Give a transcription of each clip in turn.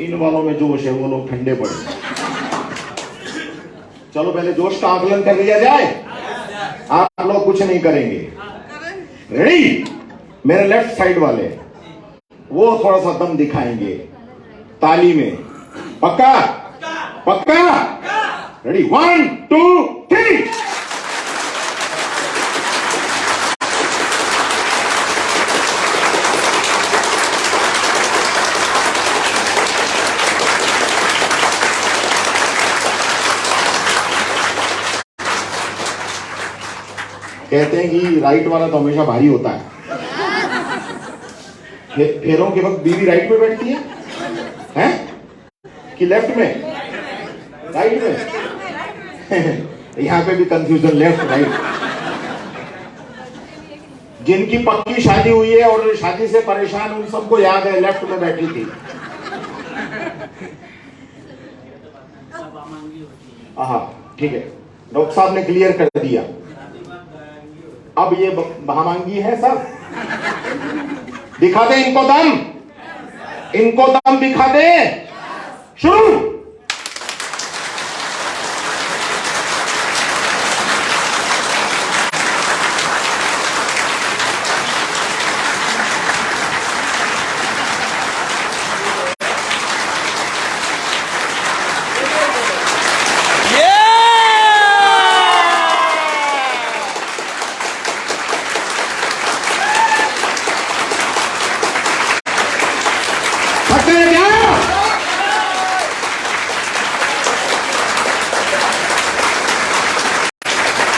इन वालों में जोश है, वो लोग ठंडे पड़े। चलो पहले जोश का आकलन कर लिया जाए। आप लोग कुछ नहीं करेंगे, रेडी? मेरे लेफ्ट साइड वाले वो थोड़ा सा दम दिखाएंगे ताली में। पक्का? पक्का? रेडी? 1 2 3। कहते हैं कि राइट वाला तो हमेशा भारी होता है। फेरों के वक्त बीवी राइट में बैठती है, हैं? कि लेफ्ट में? राइट में? यहां पे भी कंफ्यूजन, लेफ्ट राइट। जिनकी पक्की शादी हुई है और शादी से परेशान, उन सबको याद है लेफ्ट में बैठी थी। हाँ ठीक है, डॉक्टर साहब ने क्लियर कर दिया। अब ये बहामांगी है सब। दिखा दे इनको दम, इनको दम दिखा दे। शुरू।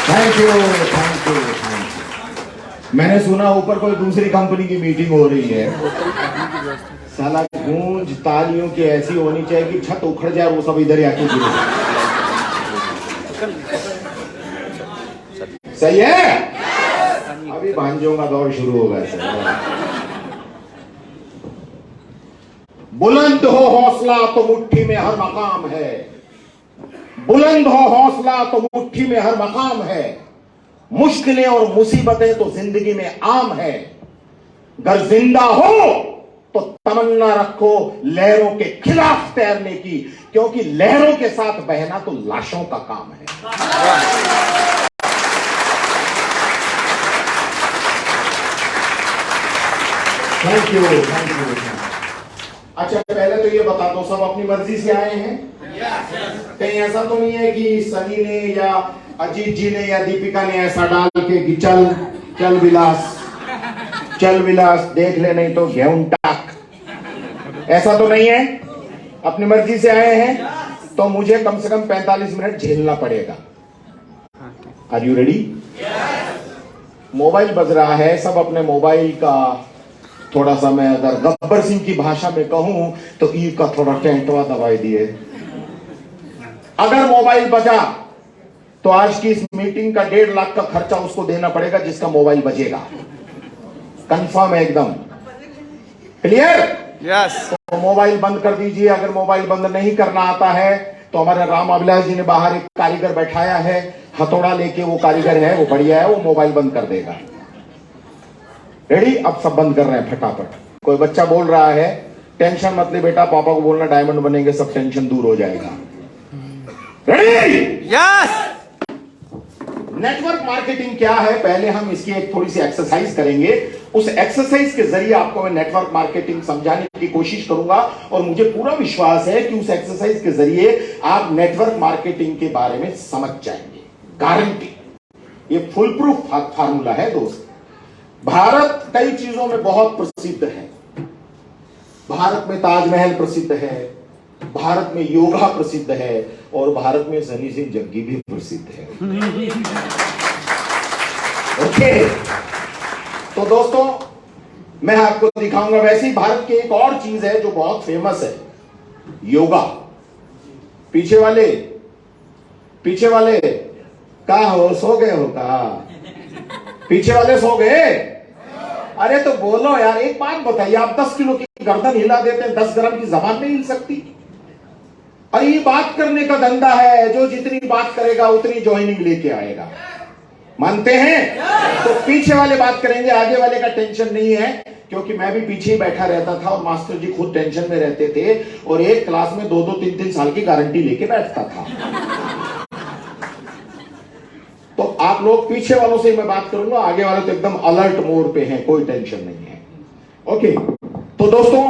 Thank you, thank you, thank you. मैंने सुना ऊपर कोई दूसरी कंपनी की मीटिंग हो रही है। साला गूंज तालियों की ऐसी होनी चाहिए कि छत उखड़ जाए, वो सब इधर आके गिरे। सही है? अभी भांजों का दौर शुरू होगा सर। बुलंद हो हौसला तो मुट्ठी में हर मकाम है, बुलंद हो हौसला तो मुट्ठी में हर मकाम है। मुश्किलें और मुसीबतें तो जिंदगी में आम है। अगर जिंदा हो तो तमन्ना रखो लहरों के खिलाफ तैरने की, क्योंकि लहरों के साथ बहना तो लाशों का काम है। Thank you, thank you. अच्छा पहले तो ये बता दो, सब अपनी मर्जी से आए हैं? कहीं ऐसा तो नहीं है कि सनी ने या अजीत जी ने या दीपिका ने ऐसा डाल के कि चल चल विलास, चल विलास देख ले नहीं तो गेहूं टाक, ऐसा तो नहीं है? अपनी मर्जी से आए हैं तो मुझे कम से कम 45 मिनट झेलना पड़ेगा। Are you ready? मोबाइल बज रहा है, सब अपने मोबाइल का थोड़ा सा, मैं अगर गब्बर सिंह की भाषा में कहूं तो ई का थोड़ा टेंटवा दबाई दिए। अगर मोबाइल बजा तो आज की इस मीटिंग का 1.5 लाख का खर्चा उसको देना पड़ेगा जिसका मोबाइल बजेगा। कंफर्म है एकदम? क्लियर? यस। तो मोबाइल बंद कर दीजिए। अगर मोबाइल बंद नहीं करना आता है तो हमारे राम अभिलाष जी ने बाहर एक कारीगर बैठाया है, हथौड़ा लेके, वो कारीगर है, वो बढ़िया है, वो मोबाइल बंद कर देगा। रेडी? अब सब बंद कर रहे हैं फटाफट। कोई बच्चा बोल रहा है टेंशन मत ले बेटा, पापा को बोलना डायमंड बनेंगे, सब टेंशन दूर हो जाएगा। रेडी? यस। नेटवर्क मार्केटिंग क्या है, पहले हम इसकी एक थोड़ी सी एक्सरसाइज करेंगे। उस एक्सरसाइज के जरिए आपको मैं नेटवर्क मार्केटिंग समझाने की कोशिश करूंगा और मुझे पूरा विश्वास है कि उस एक्सरसाइज के जरिए आप नेटवर्क मार्केटिंग के बारे में समझ जाएंगे, गारंटी। ये फुल प्रूफ फार्मूला है दोस्त। भारत कई चीजों में बहुत प्रसिद्ध है। भारत में ताजमहल प्रसिद्ध है, भारत में योगा प्रसिद्ध है और भारत में सनी सिंह जग्गी भी प्रसिद्ध है। ओके, तो दोस्तों मैं आपको दिखाऊंगा। वैसे ही भारत की एक और चीज है जो बहुत फेमस है, योगा। पीछे वाले का हो, सो गए हो का? पीछे वाले सो गए? अरे तो बोलो यार। एक बात बताइए, आप 10 किलो की गर्दन हिला देते हैं, 10 ग्राम की जबान नहीं हिल सकती? अरे ये बात करने का धंधा है, जो जितनी बात करेगा उतनी ज्वाइनिंग लेके आएगा। मानते हैं? तो पीछे वाले बात करेंगे, आगे वाले का टेंशन नहीं है, क्योंकि मैं भी पीछे ही बैठा रहता था और मास्टर जी खुद टेंशन में रहते थे और एक क्लास में 2-2 3-3 साल की गारंटी लेके बैठता था। तो आप लोग पीछे वालों से मैं बात करूंगा, आगे वाले तो एकदम अलर्ट मोड पे हैं, कोई टेंशन नहीं है। ओके, तो दोस्तों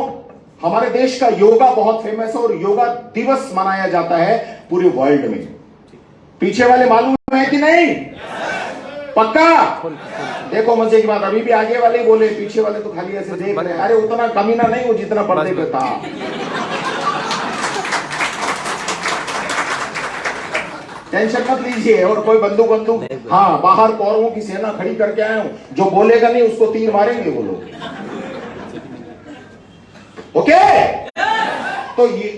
हमारे देश का योगा बहुत फेमस है और योगा दिवस मनाया जाता है पूरे वर्ल्ड में। पीछे वाले मालूम है कि नहीं? पक्का? देखो मजे की बात, अभी भी आगे वाले ही बोले, पीछे वाले तो खाली ऐसे देख रहे हैं। अरे उतना कमीना नहीं हो जितना पर्दे पे था। टेंशन मत लीजिए, और कोई बंदूक हाँ, बाहर कौरवों की सेना खड़ी करके आया हूं, जो बोलेगा नहीं उसको तीर मारेंगे वो लोग। ओके, तो ये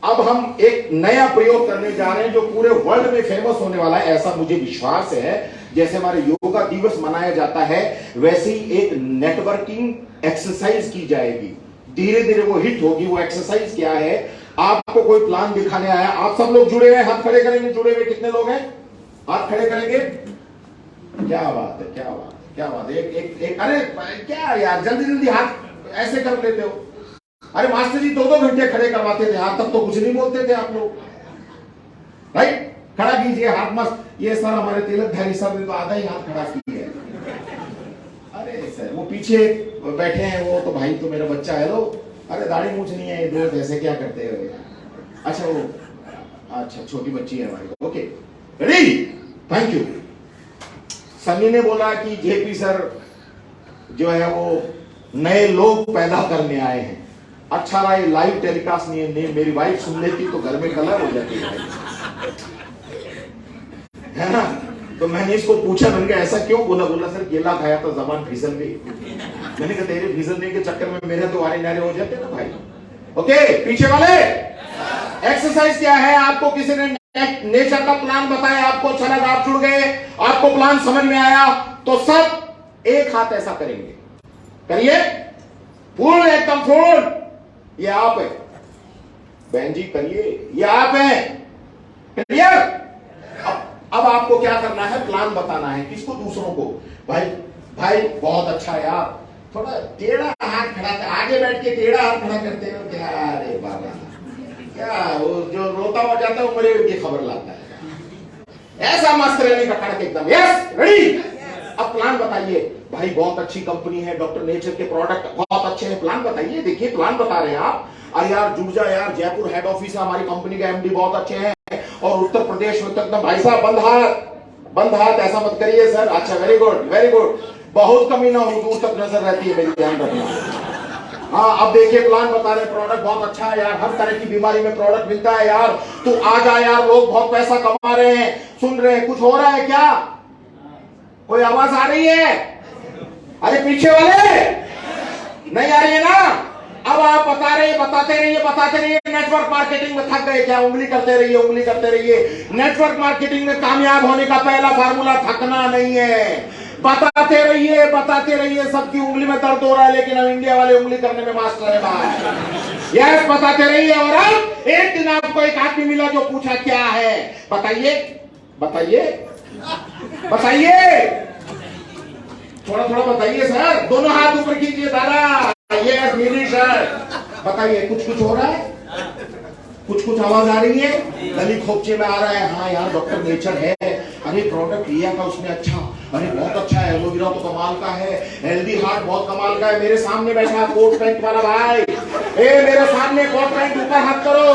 अब हम एक नया प्रयोग करने जा रहे हैं जो पूरे वर्ल्ड में फेमस होने वाला है, ऐसा मुझे विश्वास है। जैसे हमारे योगा दिवस मनाया जाता है, वैसे ही एक नेटवर्किंग एक्सरसाइज की जाएगी, धीरे धीरे वो हिट होगी। वो एक्सरसाइज क्या है, आपको कोई प्लान दिखाने आया, आप सब लोग जुड़े हुए, हाथ खड़े करेंगे। जुड़े हुए कितने लोग हैं? हाथ खड़े करेंगे। क्या बात है, क्या बात है, क्या बात है। एक अरे क्या यार, जल्दी जल्दी हाथ ऐसे कर लेते हो। अरे मास्टर जी 2-2 घंटे खड़े करवाते थे हाथ, तब तो कुछ नहीं बोलते थे आप लोग, राइट? खड़ा कीजिए हाथ मस्त। ये सर हमारे तिलकधारी सर ने तो आधा ही हाथ खड़ा किया है। अरे सर वो पीछे बैठे हैं, वो तो भाई तो मेरा बच्चा है। लो, अरे दाढ़ी मूछ नहीं है ये दोस्त, ऐसे क्या करते हो? अच्छा वो, अच्छा छोटी बच्ची है हमारी। Okay, ready, thank you. Sunny ने बोला कि जेपी सर जो है वो नए लोग पैदा करने आए हैं। अच्छा रहा ये लाइव टेलीकास्ट नहीं, मेरी वाइफ सुन लेती तो घर में कलर हो जाती है ना। तो मैंने इसको पूछा, मैंने कहा ऐसा क्यों बोला? बोला सर केला खाया तो जबान फिसल गई। मैंने कहा तेरे फिसलने के चक्कर में मेरे तो आरे नारे हो जाते ना भाई। ओके, पीछे वाले एक्सरसाइज क्या है? आपको किसी ने नेचर का प्लान बताया, आपको अच्छा लगा, आप जुड़ गए, आपको प्लान समझ में आया, तो सब एक हाथ ऐसा करेंगे। करिए, फुल, एकदम फुल। ये आप है बहन जी, करिए, ये आप है। क्लियर? अब आपको क्या करना है, प्लान बताना है। किसको? दूसरों को। भाई भाई बहुत अच्छा यार, थोड़ा टेढ़ा हाथ खड़ा कर, आगे बैठ के टेढ़ा हाथ खड़ा करते हो क्या? अरे बाबा क्या, वो जो रोता हो जाता है मरे की खबर लाता है। ऐसा मस्त रहने का खड़ा एकदम। Yes, ready. अब प्लान बताइए। भाई बहुत अच्छी कंपनी है, डॉक्टर नेचर के प्रोडक्ट बहुत अच्छे हैं, प्लान बताइए। देखिए प्लान बता रहे हैं आप। अरे यार जुड़ जा यार, जयपुर हेड ऑफिस है हमारी कंपनी का, एमडी बहुत अच्छे हैं, और उत्तर प्रदेश में तो एकदम। भाई साहब बंद हाथ ऐसा मत करिए सर। अच्छा, वेरी गुड वेरी गुड, बहुत कमीना हो, दूर तक नजर रहती है मेरी, ध्यान रखना। हाँ, अब देखिए प्लान बता रहे, प्रोडक्ट बहुत अच्छा है यार, हर तरह की बीमारी में प्रोडक्ट मिलता है यार, तू आ जा यार, लोग बहुत पैसा कमा रहे हैं, सुन रहे हैं, कुछ हो रहा है क्या? कोई आवाज आ रही है? अरे पीछे वाले नहीं आ रही है ना? अब आप बताते रहिए। नेटवर्क मार्केटिंग में थक गए क्या? उंगली करते रहिए। नेटवर्क मार्केटिंग में कामयाब होने का पहला फार्मूला थकना नहीं है। बताते रहिए। सबकी उंगली में दर्द हो रहा है, लेकिन हम इंडिया वाले उंगली करने में मास्टर है भाई। यस, बताते रहिए। और अब एक दिन आपको एक आदमी मिला जो पूछा क्या है, बताइए थोड़ा बताइए सर। दोनों हाथ ऊपर कीजिए दादा। ये मेरी सर, बताइए कुछ हो रहा है? कुछ आवाज आ रही है? गली खोपचे में आ रहा है। हाँ यार डॉक्टर नेचर है, अरे प्रोडक्ट लिया था उसने, अच्छा, अरे बहुत अच्छा है, एलोवेरा तो कमाल का है, हेल्दी हार्ट बहुत कमाल का है। मेरे सामने बैठा कोट पैंट वाला भाई, मेरे सामने कोट पैंट, ऊपर हाथ करो,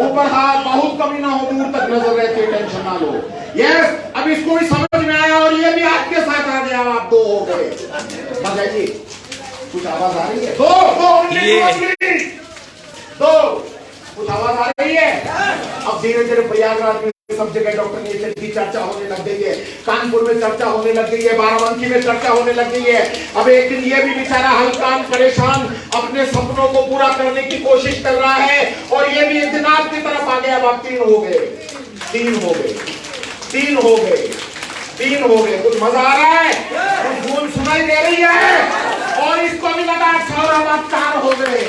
ऊपर हाथ, बहुत कमीना हो, दूर तक नजर रहती है, टेंशन ना लो। यस, अब इसको भी समझ में आया और ये भी आपके साथ आ गया, आप दो हो गए। बताइए कुछ आवाज आ रही है? दो कुछ आवाज आ रही है? अब धीरे धीरे प्रयागराज में सब जगह डॉक्टर नेचर की चर्चा होने लग गई है, कानपुर में चर्चा होने लग गई है, बाराबंकी में चर्चा होने लग गई है। अब एक दिन ये भी बेचारा हल्कान परेशान अपने सपनों को पूरा करने की कोशिश कर रहा है, और ये भी एक दिन आपकी तरफ आ गया। अब 3 हो गए। कुछ मजा आ रहा है? कुछ गूंज सुनाई दे रही है? और इसको भी लगा 4 हो गए।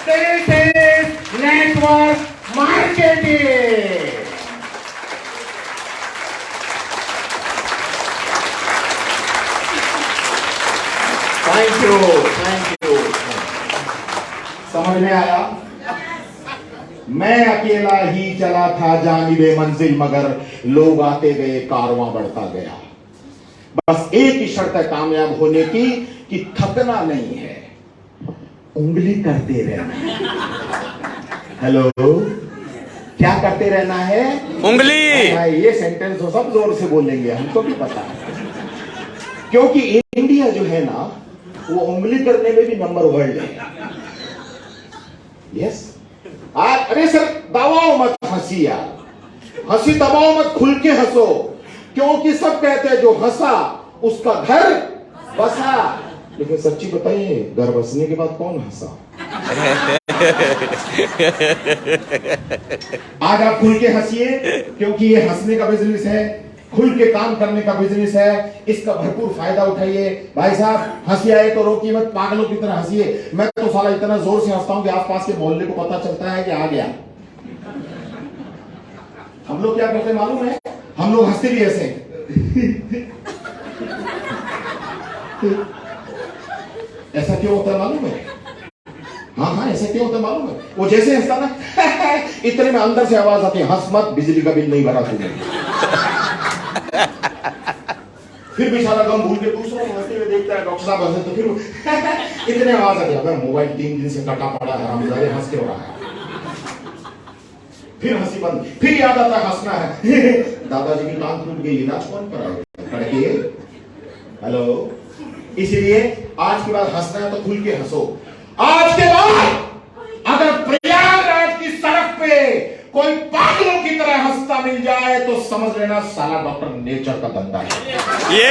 This is network marketing. समझ में आया? मैं अकेला ही चला था जानिबे मंजिल, मगर लोग आते गए, कारवां बढ़ता गया। बस एक ही शर्त है कामयाब होने की, कि थकना नहीं है, उंगली करते रहना। हेलो, क्या करते रहना है? उंगली। ये सेंटेंस तो सब जोर से बोलेंगे, हमको भी पता है, क्योंकि इंडिया जो है ना, वो उंगली करने में भी नंबर वर्ल्ड है। यस। अरे सर दबाओ मत हंसी यार, हंसी दबाओ मत, खुल के हंसो, क्योंकि सब कहते हैं जो हंसा उसका घर बसा। लेकिन सच्ची बताइए, घर बसने के बाद कौन हंसा? आज आप खुल के हंसिए, क्योंकि ये हंसने का बिजनेस है, खुल के काम करने का बिजनेस है, इसका भरपूर फायदा उठाइए। भाई साहब हंसी आए तो रोकिए मत, पागलों की तरह हंसिए। मैं तो साला इतना जोर से हंसता हूं कि आसपास के मोहल्ले को पता चलता है कि आ गया। हम लोग क्या करते मालूम है? हम लोग हंसते भी ऐसे ऐसा क्यों होता है मालूम है? हाँ, ऐसा क्यों होता है मालूम है? वो जैसे हंसता ना इतने में अंदर से आवाज आती है, हंस मत, बिजली का बिल नहीं भरा तूने। फिर बेचारा गम भूल के दूसरों को हंसते हुए देखता है, डॉक्टर साहब हंसे तो फिर इतने आवाज आती है, मोबाइल 3 दिन से कटा पड़ा है, हरामजादे हंस के हो रहा है। फिर हंसी बंद, फिर याद आता है हंसना है। दादाजी की टांग टूट गई, इलाज कौन कराएगा? हेलो, इसलिए आज के बाद हंसना है तो खुल के हंसो। आज के बाद अगर प्रयागराज की सड़क पे कोई पागलों की तरह हंसता मिल जाए तो समझ लेना साला डॉक्टर नेचर का धंधा है। ये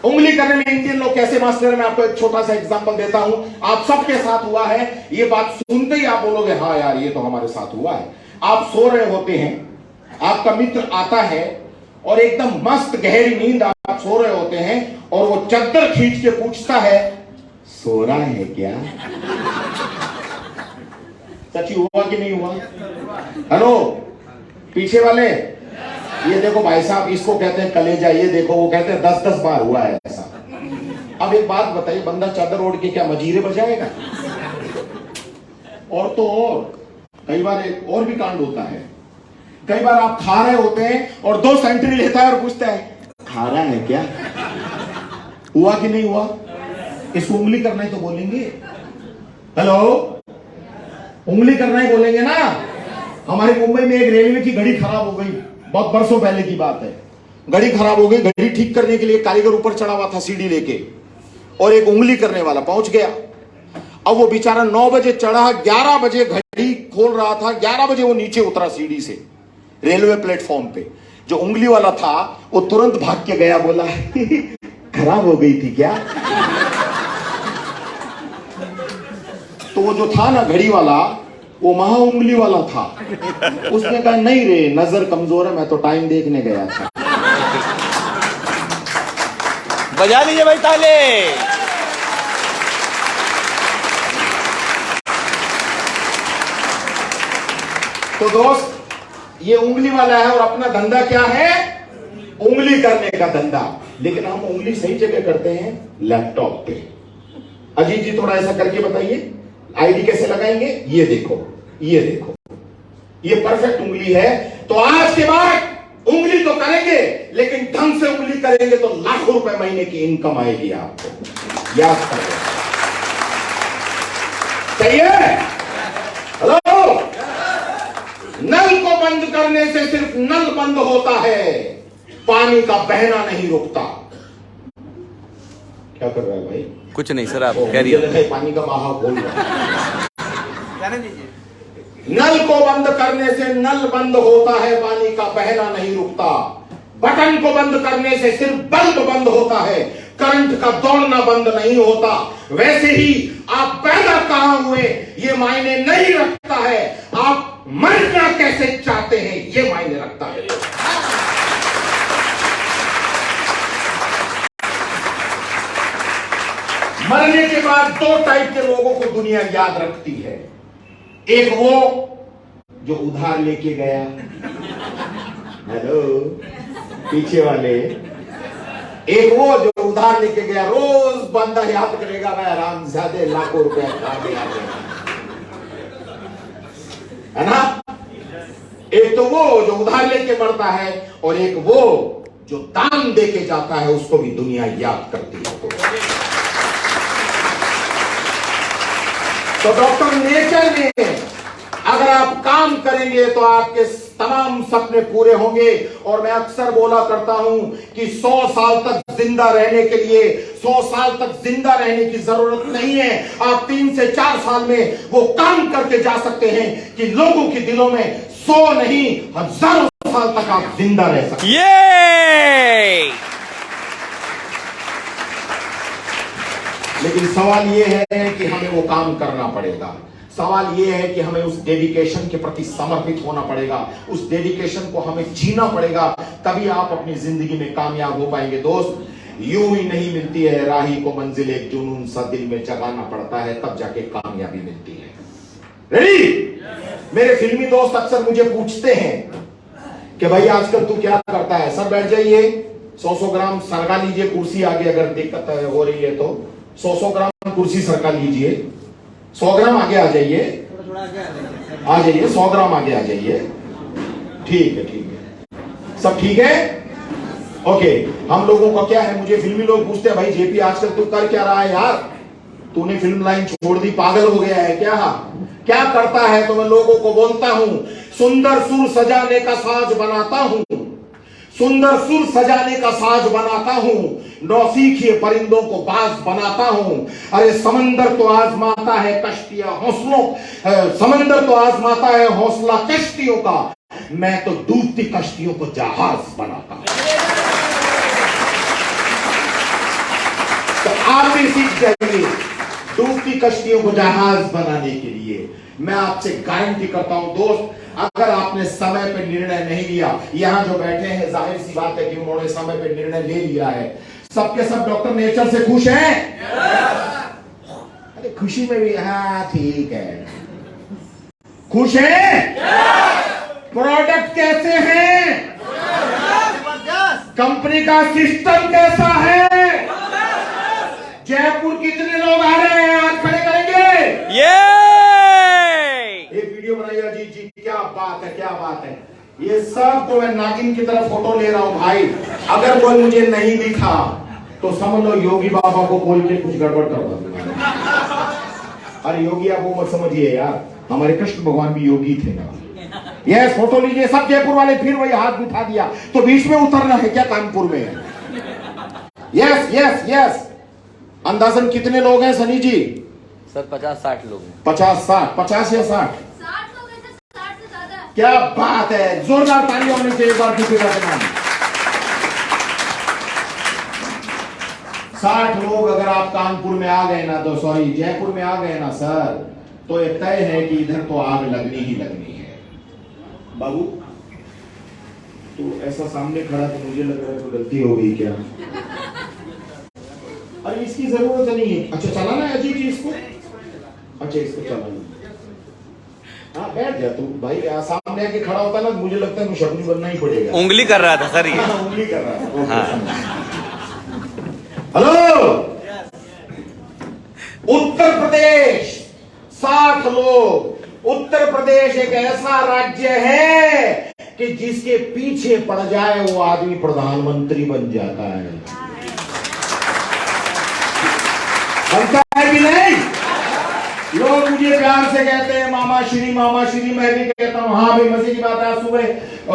उंगली करने में इंडियन लोग कैसे मास्टर? मैं आपको एक छोटा सा एग्जांपल देता हूं, आप सबके साथ हुआ है। ये बात सुनते ही आप बोलोगे हाँ यार ये तो हमारे साथ हुआ है। आप सो रहे होते हैं, आपका मित्र आता है और एकदम मस्त गहरी नींद, आप सो रहे होते हैं और वो चद्दर खींच के पूछता है सो रहा है क्या? सच्ची हुआ कि नहीं हुआ? हेलो पीछे वाले, ये देखो भाई साहब, इसको कहते हैं कलेजा, ये देखो वो कहते हैं 10-10 बार हुआ है ऐसा। अब एक बात बताइए, बंदा चादर ओढ़ के क्या मजीरे बजाएगा? और तो और कई बार एक और भी कांड होता है। कई बार आप खा रहे होते हैं और दोस्त एंट्री लेता है और पूछता है खा रहा है क्या? हुआ कि नहीं हुआ? इसको उंगली करना ही तो बोलेंगे। हेलो, उंगली करना ही बोलेंगे ना। हमारे मुंबई में एक रेलवे की घड़ी खराब हो गई, बहुत बरसों पहले की बात है। घड़ी खराब हो गई, घड़ी ठीक करने के लिए कारीगर ऊपर चढ़ा हुआ था सीढ़ी लेके, और एक उंगली करने वाला पहुंच गया। अब वो बेचारा 9 बजे चढ़ा, 11 बजे घड़ी खोल रहा था, 11 बजे वो नीचे उतरा सीढ़ी से रेलवे प्लेटफॉर्म पे। जो उंगली वाला था वो तुरंत भाग के गया, बोला खराब हो गई थी क्या? तो वो जो था ना घड़ी वाला, वो महा उंगली वाला था। उसने कहा नहीं रे, नजर कमजोर है, मैं तो टाइम देखने गया था। बजा लीजिए भाई ताले। तो दोस्त, ये उंगली वाला है और अपना धंधा क्या है? उंगली करने का धंधा। लेकिन हम उंगली सही जगह करते हैं, लैपटॉप पे। अजीत जी थोड़ा ऐसा करके बताइए, आईडी कैसे लगाएंगे? ये देखो, ये देखो, ये परफेक्ट उंगली है। तो आज के बाद उंगली तो करेंगे, लेकिन ढंग से उंगली करेंगे तो लाखों रुपए महीने की इनकम आएगी आपको, याद करें। चाहिए? हेलो, नल को बंद करने से सिर्फ नल बंद होता है, पानी का बहना नहीं रुकता। क्या कर रहा है भाई? कुछ नहीं सर, आप कह रही है पानी का बहाव खोल रहा है। नल को बंद करने से नल बंद होता है, पानी का बहना नहीं रुकता। बटन को बंद करने से सिर्फ बल्ब बंद होता है, करंट का दौड़ना बंद नहीं होता। वैसे ही आप पैदा कहां हुए ये मायने नहीं रखता है, आप मरना कैसे चाहते हैं ये मायने रखता है। मरने के बाद 2 टाइप के लोगों को दुनिया याद रखती है। एक वो जो उधार लेके गया, हेलो पीछे वाले, एक वो जो उधार लेके गया, रोज बंदा याद करेगा मैं हरामजादे लाखों रुपए खा गया, है ना। एक तो वो जो उधार लेके मरता है, और एक वो जो दान देके जाता है, उसको भी दुनिया याद करती है। तो डॉक्टर नेचर ने, अगर आप काम करेंगे तो आपके तमाम सपने पूरे होंगे। और मैं अक्सर बोला करता हूं कि 100 साल तक जिंदा रहने के लिए 100 साल तक जिंदा रहने की जरूरत नहीं है। आप 3 से 4 साल में वो काम करके जा सकते हैं कि लोगों के दिलों में 100 नहीं, हजारों साल तक आप जिंदा रह सकते हैं। ये लेकिन सवाल यह है कि हमें वो काम करना पड़ेगा। सवाल यह है कि हमें उस डेडिकेशन के प्रति समर्पित होना पड़ेगा, उस डेडिकेशन को हमें जीना पड़ेगा, तभी आप अपनी जिंदगी में कामयाब हो पाएंगे। दोस्त, यूं ही नहीं मिलती है राही को मंजिल, एक जुनून सा दिल में जगाना पड़ता है, तब जाके कामयाबी मिलती है। रेडी? मेरे फिल्मी दोस्त अक्सर मुझे पूछते हैं कि भाई आजकल तू क्या करता है। सर बैठ जाइए, 100 ग्राम सरका लीजिए, कुर्सी आगे अगर दिक्कत हो रही है तो 100 ग्राम कुर्सी सरका लीजिए। 100 ग्राम आगे आ जाइए, आ जाइए, 100 ग्राम आगे आ जाइए। ठीक है, ठीक है, सब ठीक है, ओके। हम लोगों का क्या है, मुझे फिल्मी लोग पूछते हैं भाई जेपी आजकल तू कर क्या रहा है यार, तूने फिल्म लाइन छोड़ दी, पागल हो गया है क्या, क्या करता है। तो मैं लोगों को बोलता हूं, सुंदर सुर सजाने का साज बनाता हूं, सुंदर सुर सजाने का साज बनाता हूं, नौसीखिए परिंदों को बाज बनाता हूं। अरे समंदर तो आजमाता है कश्तियां हौसलों, समंदर तो आजमाता है हौसला कश्तियों का, मैं तो डूबती कश्तियों को जहाज बनाता हूं। तो आप भी सीख जाइए डूबती कश्तियों को जहाज बनाने के लिए। मैं आपसे गारंटी करता हूं दोस्त, अगर आपने समय पर निर्णय नहीं लिया, यहां जो बैठे हैं जाहिर सी बात है कि उन्होंने समय पर निर्णय ले लिया है। सबके सब डॉक्टर नेचर से खुश हैं? अरे खुशी में भी, हाँ ठीक है, खुश हैं? प्रोडक्ट कैसे हैं? कंपनी का सिस्टम कैसा है? जयपुर कितने लोग आ रहे हैं, आज खड़े करेंगे? ये एक वीडियो बनाइए अजीत जी, क्या बात है, क्या बात है। ये सब तो मैं नागिन की तरफ फोटो ले रहा हूं भाई। अगर कोई मुझे नहीं दिखा तो समझ लो योगी बाबा को बोल के कुछ गड़बड़ करवा दूंगा। अरे योगी आप वो मत समझिए यार, हमारे कृष्ण भगवान भी योगी थे ना। यस, फोटो लीजिए सब जयपुर वाले, फिर वही हाथ उठा दिया तो बीच में उतरना है क्या कानपुर में? Yes yes yes. अंदाजन कितने लोग हैं सनी जी? सर 50-60 लोग हैं। 50-60, 50 या 60? 60 लोग हैं, 60 से ज्यादा। क्या बात है, जोरदार तालियां होनी चाहिए एक बार किसी का नाम। 60 लोग अगर आप कानपुर में आ गए ना, तो सॉरी जयपुर में आ गए ना सर, तो ये तय है कि इधर तो आग लगनी ही लगनी है। बाबू तो ऐसा सामने खड़ा तो मुझे लग रहा है तो गलती हो गई क्या? अरे इसकी जरूरत नहीं है। अच्छा चलाना है अजीत जी इसको? अच्छा इसको चलाना। हाँ बैठ जा तू भाई, सामने आके खड़ा होता ना, मुझे लगता है मुशक्किल बनना ही पड़ेगा। उंगली कर रहा था सर ये। उंगली कर रहा हाँ। हेलो, उत्तर प्रदेश 60 लोग। उत्तर प्रदेश एक ऐसा राज्य है कि जिसके पीछे पड़ जाए वो आदमी प्रधानमंत्री बन जाता है। बनता है कि नहीं? लोग मुझे प्यार से कहते हैं मामा श्री, मामा श्री। मैं भी कहता हूँ हाँ भाई, मजे की बात है। सुबह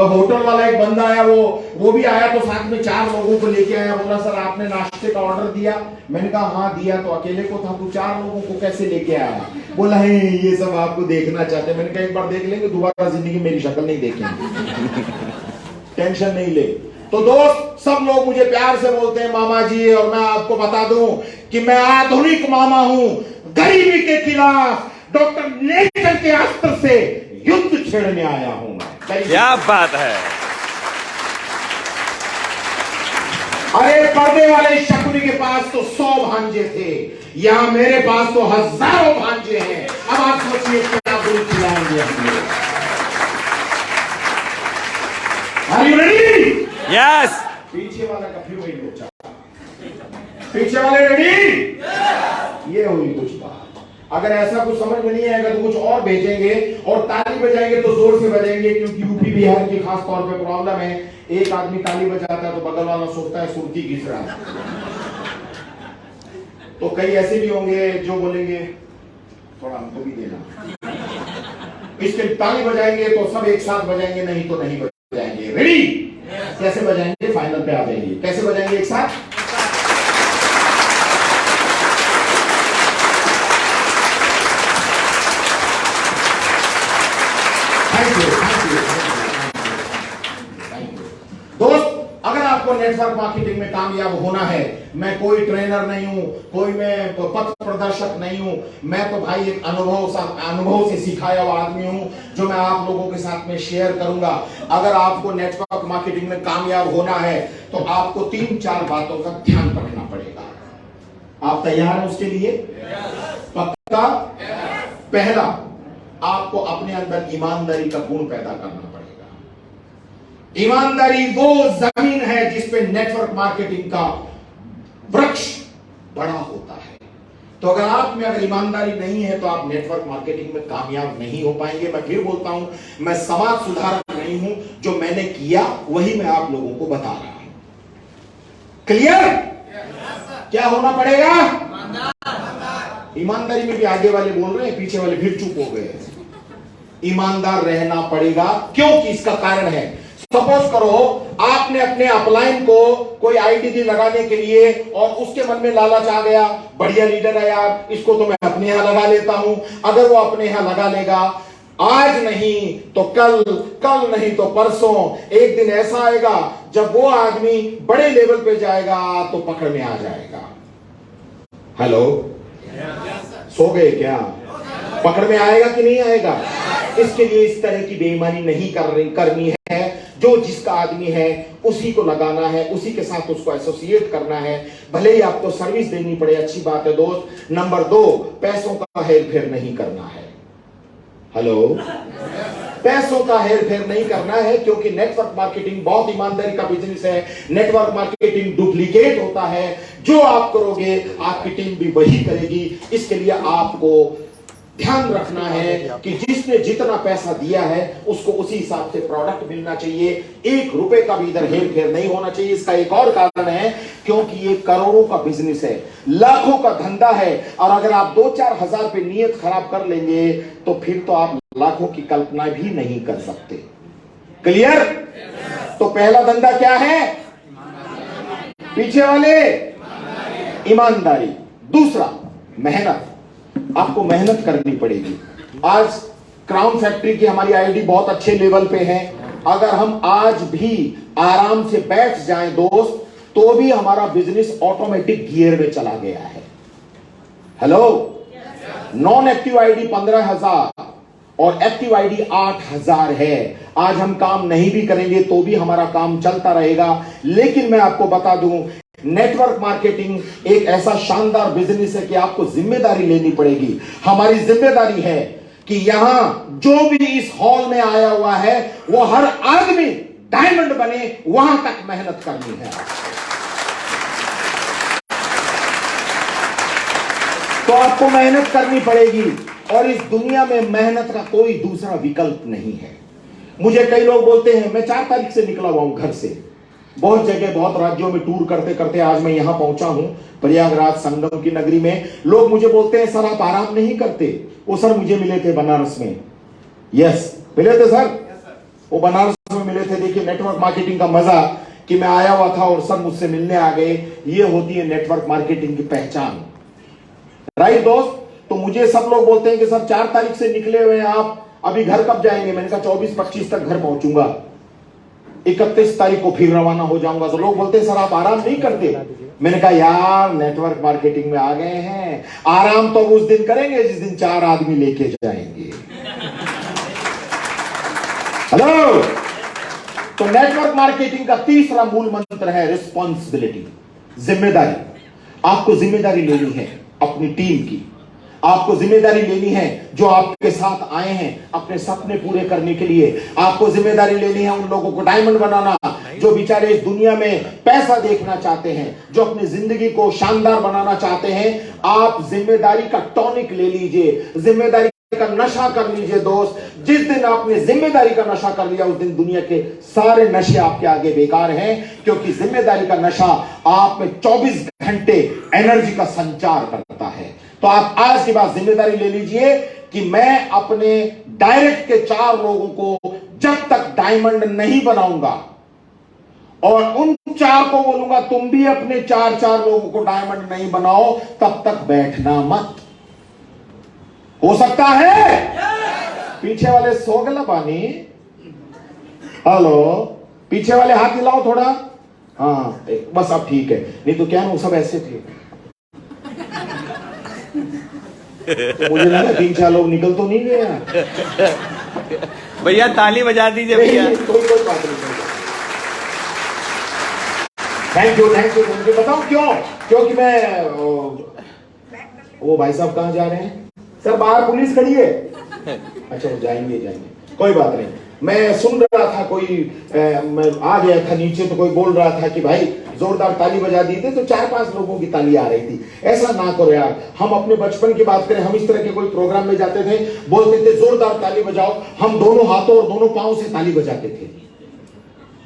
होटल वाला एक बंदा आया, वो भी आया तो साथ में 4 लोगों को लेके आया। बोला सर आपने नाश्ते का ऑर्डर दिया? मैंने कहा हाँ दिया। तो अकेले को था, तो 4 लोगों को कैसे लेके आया? बोला है ये सब आपको देखना चाहते। मैंने कहा एक बार देख लेंगे, दोबारा जिंदगी मेरी शक्ल नहीं देखेंगे। टेंशन नहीं ले। तो दोस्त सब लोग मुझे प्यार से बोलते हैं मामा जी, और मैं आपको बता दूं कि मैं आधुनिक मामा हूं। गरीबी के खिलाफ डॉक्टर नेचर के अस्त्र से युद्ध छेड़ने आया हूं। क्या बात है। अरे पर्दे वाले शकुनी के पास तो 100 भांजे थे, यहां मेरे पास तो हजारों भांजे हैं। अब आप सोचिए क्या दूध खिलाएंगे हम लोग। Are you ready? यस। पीछे वाला का फ्यू वही बच्चा। पीछे वाले रेडी? ये हुई कुछ बात। अगर ऐसा कुछ समझ में नहीं आएगा तो कुछ और भेजेंगे और ताली बजाएंगे तो जोर से बजाएंगे, क्योंकि यूपी बिहार की खास तौर पे प्रॉब्लम है, एक आदमी ताली बजाता है तो बगल वाला सोचता है सुरती घिस रहा है। तो कई ऐसे भी होंगे जो बोलेंगे थोड़ा हमको भी देना। इसके ताली बजाएंगे तो सब एक साथ बजाएंगे, नहीं तो नहीं बजाएंगे। रेडी? कैसे बजाएंगे? फाइनल पे आ जाएंगे। कैसे बजाएंगे एक साथ? दोस्त, अगर आपको नेटवर्क मार्केटिंग में कामयाब होना है, मैं कोई ट्रेनर नहीं हूं, कोई मैं पथ प्रदर्शक नहीं हूं, मैं तो भाई एक अनुभव से सिखाया हुआ आदमी हूं जो मैं आप लोगों के साथ में शेयर करूंगा। अगर आपको नेटवर्क मार्केटिंग में कामयाब होना है तो आपको 3-4 बातों का ध्यान रखना पड़ेगा। आप तैयार हैं उसके लिए? पक्का? पहला, आपको अपने अंदर ईमानदारी का गुण पैदा करना पड़ेगा। ईमानदारी वो जमीन है जिसपे नेटवर्क मार्केटिंग का वृक्ष बड़ा होता है। तो अगर आप में अगर ईमानदारी नहीं है तो आप नेटवर्क मार्केटिंग में कामयाब नहीं हो पाएंगे। मैं फिर बोलता हूं, मैं समाज सुधारक नहीं हूं, जो मैंने किया वही मैं आप लोगों को बता रहा हूं। क्लियर? क्या होना पड़ेगा? ईमानदारी में भी आगे वाले बोल रहे हैं, पीछे वाले फिर चुप हो गए। ईमानदार रहना पड़ेगा, क्योंकि इसका कारण है, सपोज करो आपने अपने अपलाइन को कोई आईडी लगाने के लिए और उसके मन में लालच आ गया, बढ़िया लीडर है यार, इसको तो मैं अपने यहां लगा लेता हूं। अगर वो अपने यहां लगा लेगा, आज नहीं तो कल, कल नहीं तो परसों, एक दिन ऐसा आएगा जब वो आदमी बड़े लेवल पे जाएगा तो पकड़ में आ जाएगा। हेलो, सो गए क्या? पकड़ में आएगा कि नहीं आएगा? इसके लिए इस तरह की बेईमानी नहीं करनी है। जो जिसका आदमी है उसी को लगाना है, उसी के साथ उसको एसोसिएट करना है, भले ही आपको सर्विस देनी पड़े, अच्छी बात है दोस्त। नंबर 2, पैसों का हेर फेर नहीं करना है। हेलो, पैसों का हेर फेर नहीं करना है, क्योंकि नेटवर्क मार्केटिंग बहुत ईमानदारी का बिजनेस है। नेटवर्क मार्केटिंग डुप्लीकेट होता है, जो आप करोगे आपकी टीम भी वही करेगी। इसके लिए आपको ध्यान रखना है कि जिसने जितना पैसा दिया है उसको उसी हिसाब से प्रोडक्ट मिलना चाहिए। 1 रुपए का भी इधर हेर फेर नहीं होना चाहिए। इसका एक और कारण है, क्योंकि ये करोड़ों का बिजनेस है, लाखों का धंधा है, और अगर आप 2-4 हजार पे नियत खराब कर लेंगे तो फिर तो आप लाखों की कल्पना भी नहीं कर सकते। क्लियर? तो पहला धंधा क्या है? पीछे वाले, ईमानदारी। दूसरा, मेहनत। आपको मेहनत करनी पड़ेगी। आज क्राउन फैक्ट्री की हमारी आईडी बहुत अच्छे लेवल पे है। अगर हम आज भी आराम से बैठ जाएं दोस्त, तो भी हमारा बिजनेस ऑटोमेटिक गियर में चला गया है। हेलो, नॉन एक्टिव आईडी 15,000 और एक्टिव आईडी 8,000 है। आज हम काम नहीं भी करेंगे तो भी हमारा काम चलता रहेगा। लेकिन मैं आपको बता दूं, नेटवर्क मार्केटिंग एक ऐसा शानदार बिजनेस है कि आपको जिम्मेदारी लेनी पड़ेगी। हमारी जिम्मेदारी है कि यहां जो भी इस हॉल में आया हुआ है वो हर आदमी डायमंड बने, वहां तक मेहनत करनी है। तो आपको मेहनत करनी पड़ेगी, और इस दुनिया में मेहनत का कोई दूसरा विकल्प नहीं है। मुझे कई लोग बोलते हैं, मैं 4 तारीख से निकला हुआ हूं घर से, बहुत जगह बहुत राज्यों में टूर करते करते आज मैं यहां पहुंचा हूं, प्रयागराज संगम की नगरी में। लोग मुझे बोलते हैं, सर आप आराम नहीं करते? वो सर मुझे मिले थे बनारस में। यस, मिले थे सर, वो बनारस में मिले थे। देखिए नेटवर्क मार्केटिंग का मजा कि मैं आया हुआ था और सर मुझसे मिलने आ गए। ये होती है नेटवर्क मार्केटिंग की पहचान। राइट दोस्त? तो मुझे सब लोग बोलते हैं कि सर 4 तारीख से निकले हुए हैं आप, अभी घर कब जाएंगे? मैंने कहा 24-25 तक घर पहुंचूंगा, 31 तारीख को फिर रवाना हो जाऊंगा। तो लोग बोलते हैं सर आप आराम नहीं करते? मैंने कहा यार नेटवर्क मार्केटिंग में आ गए हैं, आराम तो उस दिन करेंगे जिस दिन 4 आदमी लेके जाएंगे। हेलो, तो नेटवर्क मार्केटिंग का तीसरा मूल मंत्र है रिस्पॉन्सिबिलिटी, जिम्मेदारी। आपको जिम्मेदारी लेनी है अपनी टीम की, आपको जिम्मेदारी लेनी है जो आपके साथ आए हैं अपने सपने पूरे करने के लिए। आपको जिम्मेदारी लेनी है उन लोगों को डायमंड बनाना जो बेचारे इस दुनिया में पैसा देखना चाहते हैं, जो अपनी जिंदगी को शानदार बनाना चाहते हैं। आप जिम्मेदारी का टॉनिक ले लीजिए, जिम्मेदारी का नशा कर लीजिए दोस्त। जिस दिन आपने जिम्मेदारी का नशा कर लिया उस दिन दुनिया के सारे नशे आपके आगे बेकार हैं, क्योंकि जिम्मेदारी का नशा आप में 24 घंटे एनर्जी का संचार करता है। तो आप आज के बाद जिम्मेदारी ले लीजिए कि मैं अपने डायरेक्ट के 4 लोगों को जब तक डायमंड नहीं बनाऊंगा और उन 4 को बोलूंगा तुम भी अपने 4 लोगों को डायमंड नहीं बनाओ, तब तक बैठना मत। हो सकता है पीछे वाले सो गला पानी। हेलो, पीछे वाले हाथ हिलाओ थोड़ा। हाँ बस अब ठीक है, नहीं तो क्या वो सब ऐसे थे। तो मुझे लगा 3-4 लोग निकल तो नहीं गए। भैया ताली बजा दीजिए भैया। कोई बात नहीं। Thank you. बताओ क्यों? क्योंकि मैं वो भाई साहब कहां जा रहे हैं? सर बाहर पुलिस खड़ी है। अच्छा वो जाएंगे, कोई बात नहीं। मैं सुन रहा था मैं आ गया था नीचे तो कोई बोल रहा था कि भाई जोरदार ताली बजा दी थी, तो 4-5 लोगों की ताली आ रही थी। ऐसा ना करो यार। हम अपने बचपन की बात करें, हम इस तरह के कोई प्रोग्राम में जाते थे, बोलते थे जोरदार ताली बजाओ, हम दोनों हाथों और दोनों पांव से ताली बजाते थे।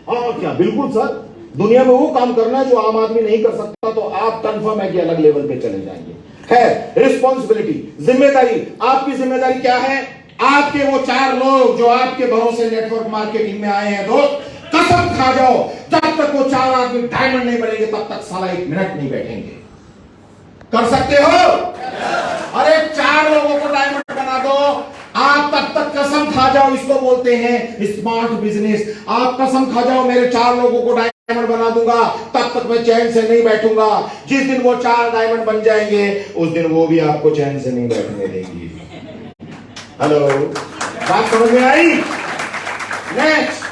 हाँ क्या, बिल्कुल सर। दुनिया में वो काम करना है जो आम आदमी नहीं कर सकता, तो आप कंफर्म है कि अलग लेवल पे चले जाएंगे। है रिस्पॉन्सिबिलिटी, जिम्मेदारी। आपकी जिम्मेदारी क्या है? आपके वो 4 लोग जो आपके भरोसे नेटवर्क मार्केटिंग में आए हैं दोस्त, कसम खा जाओ जब तक वो 4 आदमी डायमंड नहीं बनेंगे तब तक साला 1 मिनट नहीं बैठेंगे। कर सकते हो? अरे 4 लोगों को डायमंड बना दो, आप तब तक कसम खा जाओ, इसको बोलते हैं स्मार्ट बिजनेस। आप कसम खा जाओ मेरे 4 लोगों को डायमंड बना दूंगा, तब तक मैं चैन से नहीं बैठूंगा। जिस दिन वो 4 डायमंड बन जाएंगे उस दिन वो भी आपको चैन से नहीं बैठने देंगी। हेलो, बात समझ में आई? Next,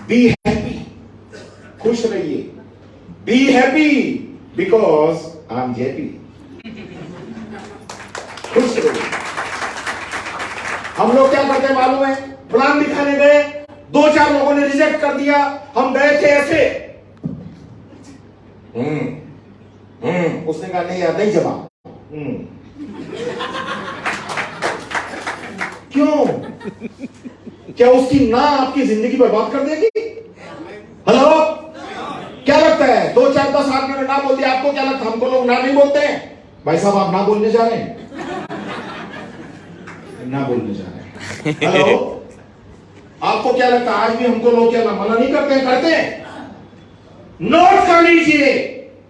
be happy. खुश रहिए। Be happy because I am JP. खुश रहिए। हम लोग क्या करते हैं मालूम है? प्लान दिखाने गए, 2-4 लोगों ने रिजेक्ट कर दिया, हम गए थे ऐसे। उसने कहा नहीं यार नहीं जमा। क्यों? क्या उसकी ना आपकी जिंदगी बर्बाद कर देगी? हेलो, क्या लगता है? 2-4-10 आदमियों ने ना बोल दिया, आपको क्या लगता है हमको लोग ना नहीं बोलते हैं? भाई साहब आप ना बोलने जा रहे हैं, ना बोलने जा रहे हैं। हेलो, आपको क्या लगता है आज भी हमको लोग क्या मना नहीं करते हैं? करते हैं। नोट कर लीजिए,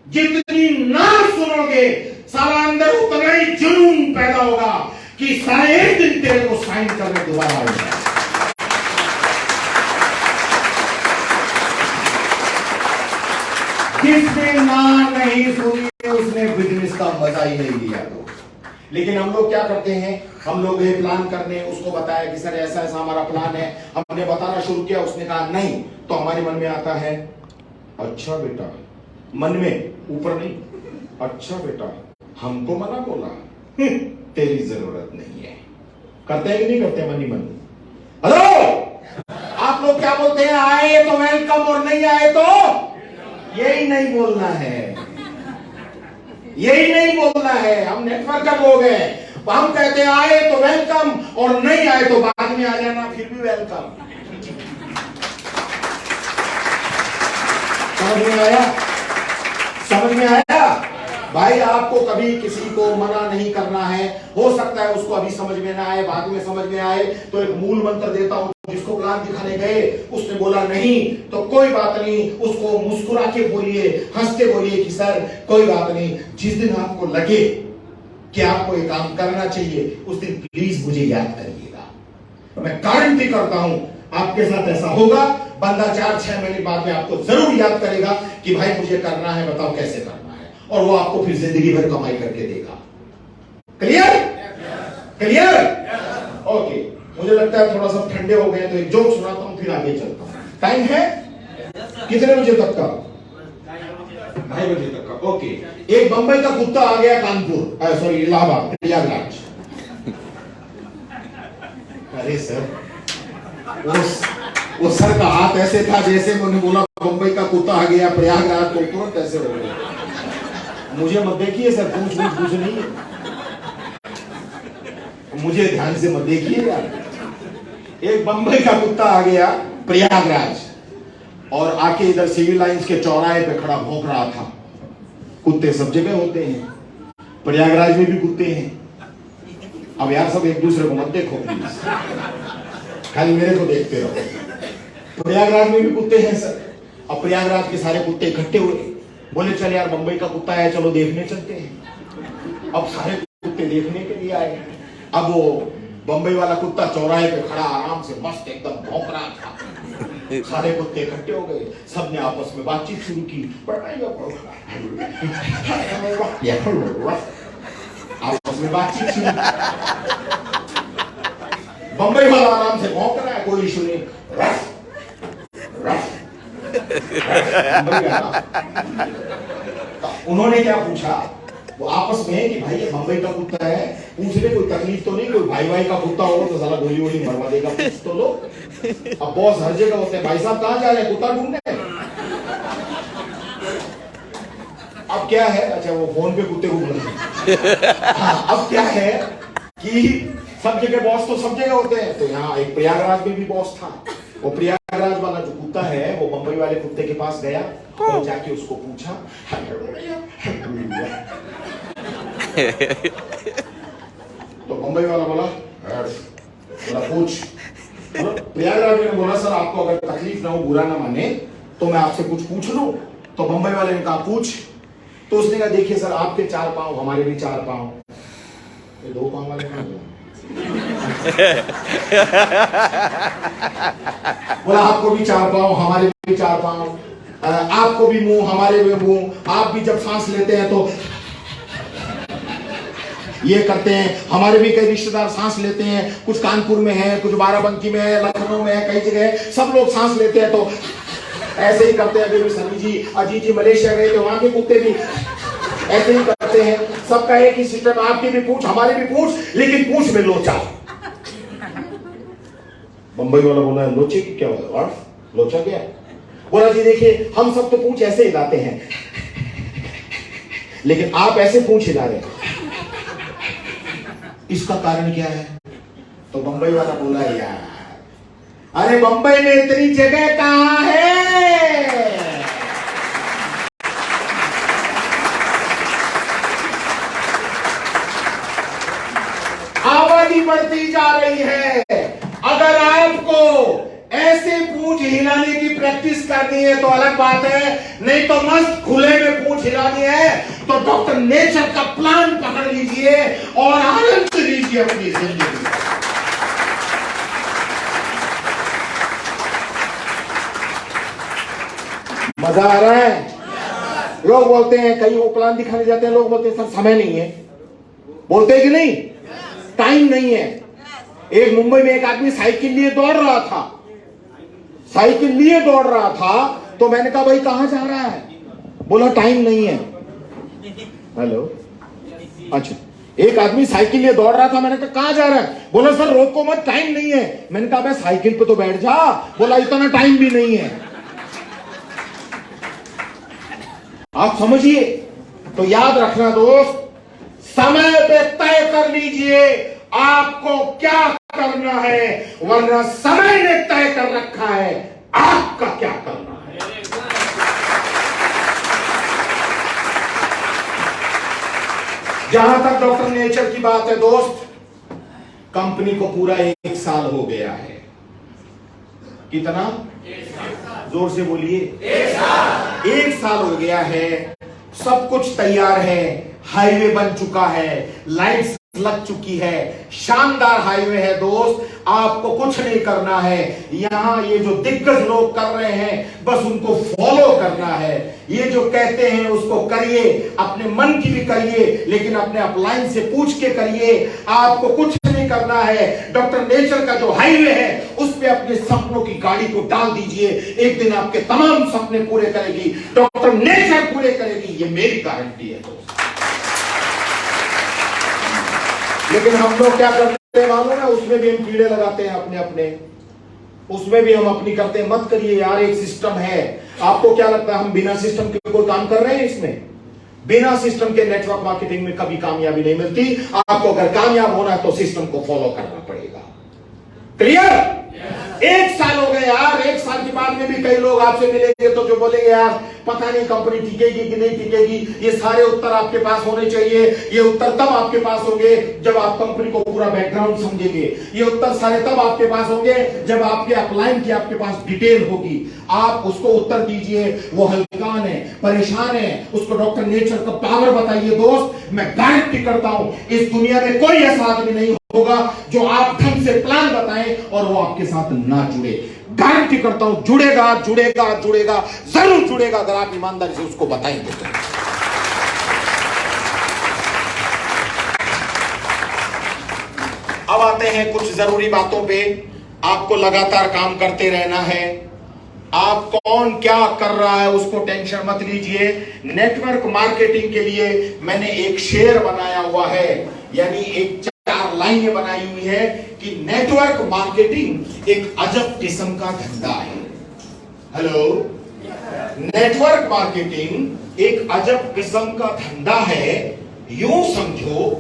जितनी ना सुनोगे सारा अंदर उतना ही जुनून पैदा होगा कि सारे एक दिन तेरे को साइन करने दोबारा आएगा। जिसने ना नहीं सुनी उसने बिजनेस का मजा ही नहीं लिया। तो लेकिन हम लोग क्या करते हैं? हम लोग ये प्लान करने, उसको बताया कि सर ऐसा ऐसा हमारा प्लान है, हमने बताना शुरू किया, उसने कहा नहीं, तो हमारे मन में आता है अच्छा बेटा, मन में, ऊपर नहीं, अच्छा बेटा हमको मना बोला, तेरी जरूरत नहीं है। करते हैं कि नहीं करते? मन ही मन। हेलो, आप लोग क्या बोलते हैं? आए तो वेलकम और नहीं आए तो यही नहीं बोलना है, यही नहीं बोलना है। हम नेटवर्कर लोग हैं, हम कहते हैं आए तो वेलकम और नहीं आए तो बाद में आ जाना, फिर भी वेलकम। समझ में आया? समझ में आया? भाई आपको कभी किसी को मना नहीं करना है। हो सकता है उसको अभी समझ में ना आए, बाद में समझ में आए। तो एक मूल मंत्र देता हूं, जिसको प्लान दिखाने गए उसने बोला नहीं, तो कोई बात नहीं, उसको मुस्कुरा के बोलिए, हंस के बोलिए कि सर कोई बात नहीं, जिस दिन आपको लगे कि आपको ये काम करना चाहिए उस दिन प्लीज मुझे याद करिएगा। मैं गारंटी करता हूं आपके साथ ऐसा होगा। बंदा 4-6 महीने बाद में आपको जरूर याद करेगा कि भाई मुझे करना है, बताओ कैसे करना है, और वो आपको फिर जिंदगी भर कमाई करके देगा। क्लियर? क्लियर? ओके, मुझे लगता है थोड़ा सा ठंडे हो गए, तो एक जोक सुनाता हूं फिर आगे चलता हूं। टाइम है कितने बजे तक का? 2:30 तक का, ओके। एक बंबई का कुत्ता आ गया कानपुर, सॉरी इलाहाबाद, प्रयागराज। अरे सर, वो सर का हाथ ऐसे था जैसे मैंने बोला बंबई का कुत्ता आ गया प्रयागराज, तो तुरंत ऐसे हो गया। मुझे मत देखिए सर, कुछ नहीं है, मुझे ध्यान से मत देखिए यार। एक बंबई का कुत्ता आ गया प्रयागराज और आके इधर सिविल लाइंस के चौराहे पे खड़ा भौंक रहा था। कुत्ते सब जगह होते हैं, प्रयागराज में भी कुत्ते हैं। अब यार सब एक दूसरे को मत देखो प्लीज, खाली मेरे को देखते रहो। प्रयागराज में भी कुत्ते हैं सर। अब प्रयागराज के सारे कुत्ते इकट्ठे हुए, बोले चल यार बंबई का कुत्ता है, चलो देखने चलते हैं। अब सारे कुत्ते देखने के लिए आए। अब वो बंबई वाला कुत्ता चौराहे पे खड़ा आराम से मस्त एकदम भौंक रहा था। सारे कुत्ते इकट्ठे हो गए, सबने आपस में बातचीत शुरू की। आपस में बातचीत शुरू, बंबई वाला आराम से भौंक रहा है, कोई इशू नहीं। उन्होंने क्या पूछा, वो आपस में कि भाई ये बंबई का कुत्ता है, पूछने कोई तकलीफ तो नहीं, कोई भाई का कुत्ता होगा तो साला गोली वोली मरवा देगा, पूछ तो लो। अब बॉस हर जगह होते हैं, भाई साहब कहाँ जा रहे हैं, कुत्ता ढूंढने। अब क्या है, अच्छा वो फोन पे कुत्ते को बोला। हाँ, अब क्या है कि सब जगह बॉस तो सब जगह होते हैं, तो यहाँ एक प्रयागराज में भी बॉस था। वो प्रयागराज वाला जो कुत्ता है वो बंबई वाले कुत्ते के पास गया और जाके उसको पूछा, तो बंबई वाला बोला पूछ। प्रयागराज ने बोला सर आपको अगर तकलीफ ना हो, बुरा ना माने, तो मैं आपसे कुछ पूछ लूं। तो बंबई वाले ने कहा पूछ। तो उसने कहा देखिए सर आपके 4 पांव, हमारे भी 4 पांव, ये 2 पांव वाले बोला आपको भी 4 पांव, हमारे भी 4 पांव, आपको भी मुंह, हमारे भी मुंह, आप भी जब सांस लेते हैं तो ये करते हैं, हमारे भी कई रिश्तेदार सांस लेते हैं, कुछ कानपुर में है, कुछ बाराबंकी में है, लखनऊ में है, कई जगह है, सब लोग सांस लेते हैं तो ऐसे ही करते हैं। अभी सनी जी अजीत जी मलेशिया गए थे, वहां के कुत्ते भी ऐसे ही करते हैं। सबका एक ही सिस्टम, आपकी भी पूछ, हमारी भी पूछ, लेकिन पूछ में लोचा। बंबई वाला बोला लोचे की क्या हुआ, लोचा क्या? बोला जी देखिए हम सब तो पूछ ऐसे हिलाते हैं, लेकिन आप ऐसे पूछ हिला रहे हैं, इसका कारण क्या है? तो बंबई वाला बोला यार, अरे बंबई में इतनी जगह कहां है? आबादी बढ़ती जा रही है। अगर आपको ऐसे पूंछ हिलाने की प्रैक्टिस करनी है तो अलग बात है, नहीं तो मस्त खुले में पूंछ हिलानी है तो डॉक्टर नेचर का प्लान पकड़ लीजिए और आनंद लीजिए अपनी जिंदगी। मजा आ रहा है? लोग बोलते हैं, कई वो प्लान दिखाने जाते हैं, लोग बोलते हैं सर समय नहीं है, बोलते हैं कि नहीं, टाइम नहीं है। एक मुंबई में एक आदमी साइकिल लिए दौड़ रहा था, साइकिल लिए दौड़ रहा था, तो मैंने कहा भाई कहां जा रहा है? बोला टाइम नहीं है। हेलो, अच्छा, एक आदमी साइकिल लिए दौड़ रहा था, मैंने कहा कहां जा रहा है? बोला सर रोको मत, टाइम नहीं है। मैंने कहा मैं साइकिल पे तो बैठ जा। बोला इतना टाइम भी नहीं है। आप समझिए, तो याद रखना दोस्त, समय पे तय कर लीजिए आपको क्या करना है, वरना समय ने तय कर रखा है आपका क्या करना है। जहां तक डॉक्टर नेचर की बात है दोस्त, कंपनी को पूरा 1 साल हो गया है। कितना? जोर से बोलिए। 1 साल हो गया है, सब कुछ तैयार है, हाईवे बन चुका है, लाइट्स लग चुकी है, शानदार हाईवे है दोस्त। आपको कुछ नहीं करना है, यहां ये जो दिग्गज लोग कर रहे हैं बस उनको फॉलो करना है। ये जो कहते हैं उसको करिए, अपने मन की भी करिए, लेकिन अपने अपलाइन से पूछ के करिए। आपको कुछ नहीं करना है, डॉक्टर नेचर का जो हाईवे है उस पे अपने सपनों की गाड़ी को डाल दीजिए। एक दिन आपके तमाम सपने पूरे करेगी डॉक्टर नेचर, पूरे करेगी, ये मेरी गारंटी है दोस्त। लेकिन हम लोग क्या करते हैं मालूम है, उसमें भी हम कीड़े लगाते हैं अपने अपने, उसमें भी हम अपनी करते हैं। मत करिए यार, एक सिस्टम है। आपको क्या लगता है हम बिना सिस्टम के कोई काम कर रहे हैं? इसमें बिना सिस्टम के नेटवर्क मार्केटिंग में कभी कामयाबी नहीं मिलती। आपको अगर कामयाब होना है तो सिस्टम को फॉलो करना पड़ेगा। क्लियर? एक साल हो गए यार, एक साल के बाद में भी कई लोग आपसे मिलेंगे तो जो बोलेंगे यार पता नहीं कंपनी टिकेगी कि नहीं टिकेगी। ये सारे उत्तर आपके पास होने चाहिए। ये उत्तर तब आपके पास होंगे जब आप कंपनी को पूरा बैकग्राउंड समझेंगे। ये उत्तर सारे तब आपके पास होंगे जब आपके अपलाइन की आपके पास डिटेल होगी। आप उसको उत्तर दीजिए। वो हलकान है, परेशान है, उसको डॉक्टर नेचर का पावर बताइए। दोस्त मैं गारंटी करता हूं इस दुनिया में कोई ऐसा आदमी नहीं होगा जो आप ढंग से प्लान बताएं और वो आपके साथ ना जुड़े। गारंटी करता हूं जुड़ेगा, जुड़ेगा, जुड़ेगा, जरूर जुड़ेगा अगर आप ईमानदारी से उसको बताएंगे तो। अब आते हैं कुछ जरूरी बातों पे। आपको लगातार काम करते रहना है। आप कौन क्या कर रहा है उसको टेंशन मत लीजिए। नेटवर्क मार्केटिंग के लिए मैंने एक शेर बनाया हुआ है, यानी एक 4 लाइनें बनाई हुई है कि नेटवर्क मार्केटिंग एक अजब किस्म का धंधा है। हेलो, नेटवर्क मार्केटिंग एक अजब किस्म का धंधा है। यूं समझो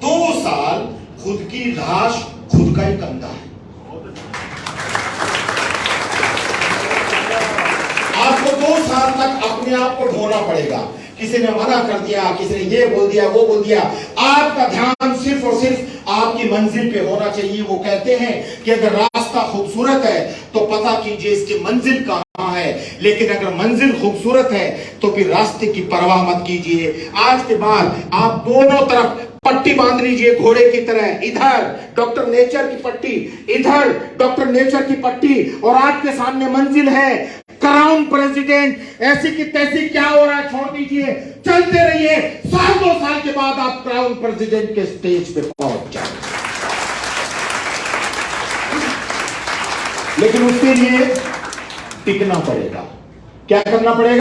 2 साल खुद की लाश खुद का ही कंधा है। आपको 2 साल तक अपने आप को ढोना पड़ेगा। किसी ने मना कर दिया, किसी ने ये बोल दिया, वो बोल दिया। आपका ध्यान सिर्फ और सिर्फ आपकी मंजिल पे होना चाहिए। वो कहते हैं कि अगर रास्ता खूबसूरत है तो पता कीजिए इसकी मंजिल कहां है, लेकिन अगर मंजिल खूबसूरत है तो फिर रास्ते की परवाह मत कीजिए। आज के बाद आप दोनों तरफ पट्टी बांध लीजिए घोड़े की तरह। इधर डॉक्टर नेचर की पट्टी, इधर डॉक्टर नेचर की पट्टी, और आपके सामने मंजिल है क्राउन प्रेसिडेंट। ऐसी की तैसी क्या हो रहा है छोड़ दीजिए, चलते रहिए। 2 साल के बाद आप क्राउन प्रेसिडेंट के स्टेज पे पहुंच जाएंगे। लेकिन उसके लिए टिकना पड़ेगा। क्या करना पड़ेगा?